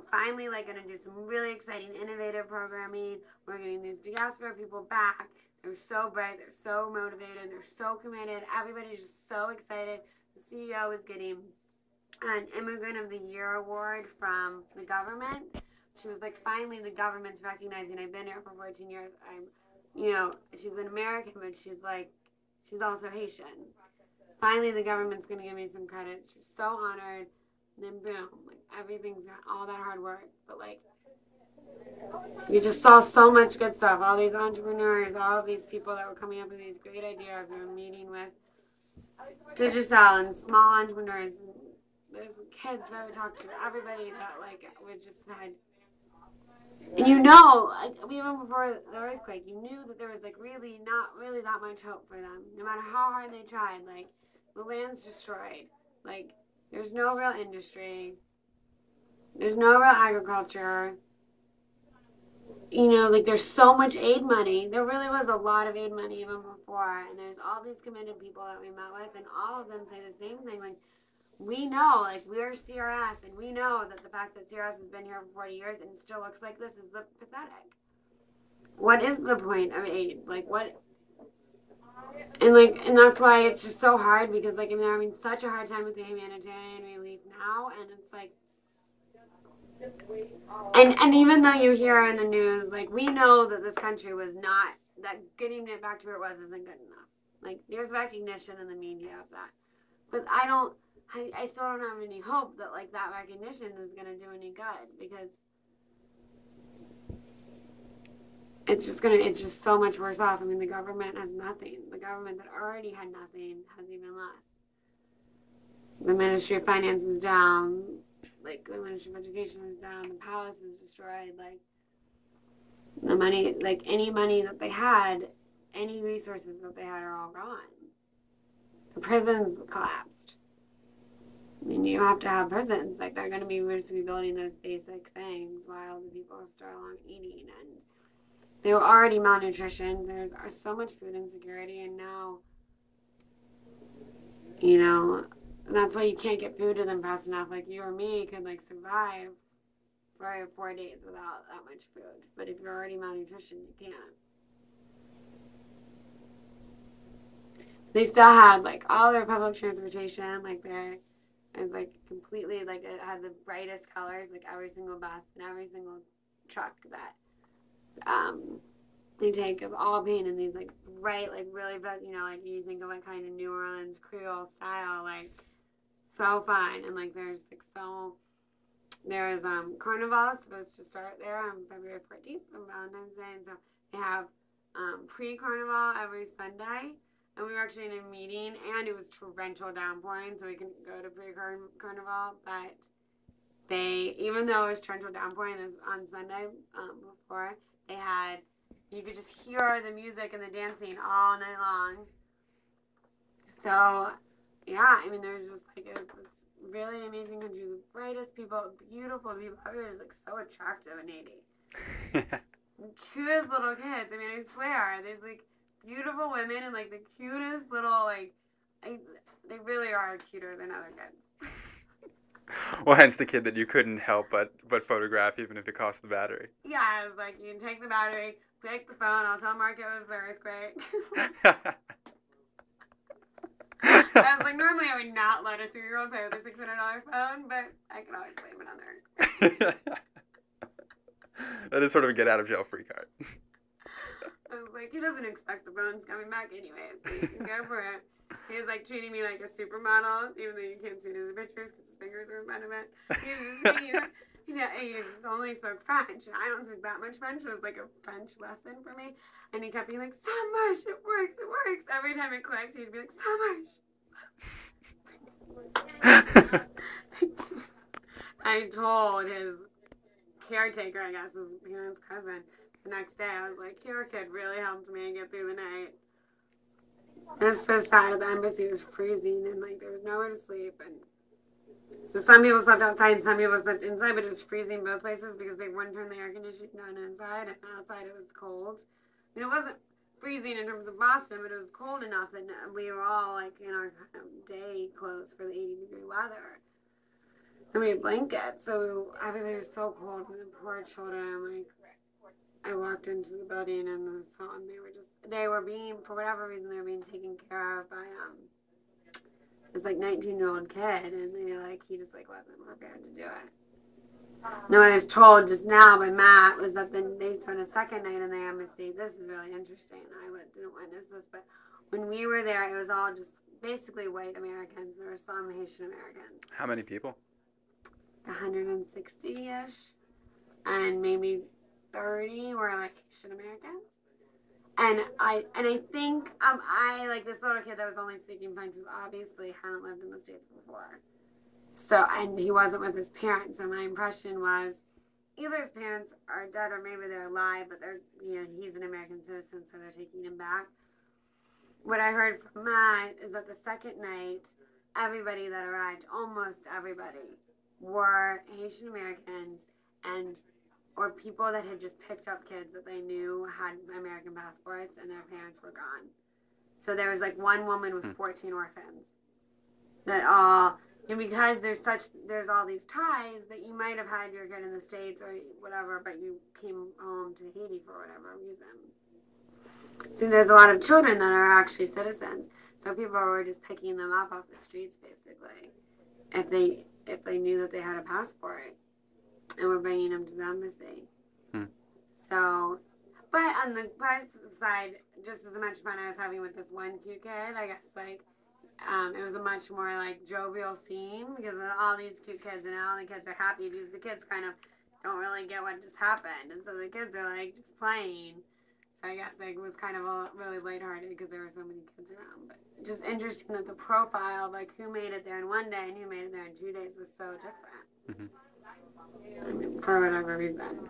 We're finally like going to do some really exciting, innovative programming. We're getting these diaspora people back. They're so bright. They're so motivated. They're so committed. Everybody's just so excited. The CEO is getting an Immigrant of the Year award from the government. She was like, finally, the government's recognizing I've been here for 14 years. She's an American, but she's also Haitian. Finally, the government's going to give me some credit. She's so honored. And then boom, like everything's got all that hard work. But like, we just saw so much good stuff. All these entrepreneurs, all of these people that were coming up with these great ideas. We were meeting with digital and small entrepreneurs. And there's kids that we talked to. Everybody that like we just had. And even before the earthquake, you knew that there was like really not really that much hope for them. No matter how hard they tried, like the land's destroyed. Like there's no real industry. There's no real agriculture. Like there's so much aid money. There really was a lot of aid money even before. And there's all these committed people that we met with, and all of them say the same thing. Like, we know, like, we're CRS, and we know that the fact that CRS has been here for 40 years and still looks like this is pathetic. What is the point of aid? Like, what? And that's why it's just so hard, because, like, they're having such a hard time with the humanitarian relief now, and it's like, and even though you hear in the news, like, we know that this country was not, that getting it back to where it was isn't good enough. Like, there's recognition in the media of that. But I still don't have any hope that, like, that recognition is going to do any good, because it's just so much worse off. I mean, the government has nothing. The government that already had nothing has even less. The Ministry of Finance is down. Like, the Ministry of Education is down. The palace is destroyed. Like, the money, like, any money that they had, any resources that they had are all gone. The prisons collapsed. I mean, you have to have prisons. Like, they're going to be rebuilding those basic things while the people are still on eating. And they were already malnutrition. There's so much food insecurity. And now, that's why you can't get food to them fast enough. Like, you or me could, like, survive for 4 days without that much food. But if you're already malnutrition, you can't. They still had, like, all their public transportation. Like, it was, like, completely, like, it had the brightest colors. Like, every single bus and every single truck that they take is all painted in these, like, bright, like, really, like, you think of, like, kind of New Orleans Creole style, like, so fun. And, like, there's Carnival is supposed to start there on February 14th on Valentine's Day. And so they have pre-Carnival every Sunday. And we were actually in a meeting, and it was torrential downpouring, so we couldn't go to pre-Carnival. But even though it was torrential downpouring on Sunday before, you could just hear the music and the dancing all night long. So, yeah, I mean, there's just, like, it's really amazing country. The brightest people, beautiful people. Everybody's, like, so attractive in Haiti. Cutest little kids. I mean, I swear. There's, like, beautiful women and, like, the cutest little, like, they really are cuter than other kids. Well, hence the kid that you couldn't help but photograph, even if it cost the battery. Yeah, I was like, you can take the battery, pick the phone, I'll tell Mark it was the earthquake. I was like, normally I would not let a 3-year-old play with a $600 phone, but I can always blame it on her. That is sort of a get-out-of-jail-free card. I was like, he doesn't expect the phone's coming back anyway, so you can go for it. He was, like, treating me like a supermodel, even though you can't see it in the pictures because his fingers are in front of it. He was just making it. He only spoke French, and I don't speak that much French. It was like a French lesson for me. And he kept being like, "Ça marche, it works, it works." Every time it clicked, he'd be like, "Ça marche." I told his caretaker, I guess, his parents' cousin, the next day, I was like, "Your kid really helped me get through the night." It was so sad at the embassy. It was freezing, and, like, there was nowhere to sleep, and so some people slept outside and some people slept inside, but it was freezing both places because they wouldn't turn the air conditioning on inside, and outside it was cold. I mean, it wasn't freezing in terms of Boston, but it was cold enough that we were all, like, in our kind of day clothes for the 80-degree weather. And we had blankets, so everybody was so cold. And the poor children, like, I walked into the building and I saw them. They were being, for whatever reason, they were being taken care of by, this, like, 19-year-old kid. And he just, like, wasn't prepared to do it. Now, I was told just now by Matt was that they spent a second night in the embassy. This is really interesting. Didn't witness this, but when we were there, it was all just basically white Americans. There were some Haitian Americans. How many people? 160-ish, and maybe 30 were like Haitian Americans. And I think I like this little kid that was only speaking French was obviously hadn't lived in the States before. So, and he wasn't with his parents. So my impression was either his parents are dead or maybe they're alive, but he's an American citizen, so they're taking him back. What I heard from Matt is that the second night, everybody that arrived, almost everybody, were Haitian Americans or people that had just picked up kids that they knew had American passports and their parents were gone. So there was like one woman with 14 orphans that all. And because there's all these ties that you might have had your kid in the States or whatever, but you came home to Haiti for whatever reason. So there's a lot of children that are actually citizens. So people were just picking them up off the streets, basically, if they knew that they had a passport, and were bringing them to the embassy. So, but on the positive side, just as much fun I was having with this one cute kid, I guess it was a much more like jovial scene because with all these cute kids and all the kids are happy because the kids kind of don't really get what just happened, and so the kids are like just playing. So I guess it was kind of really lighthearted because there were so many kids around. But just interesting that the profile of like who made it there in one day and who made it there in 2 days was so different. I mean, for whatever reason.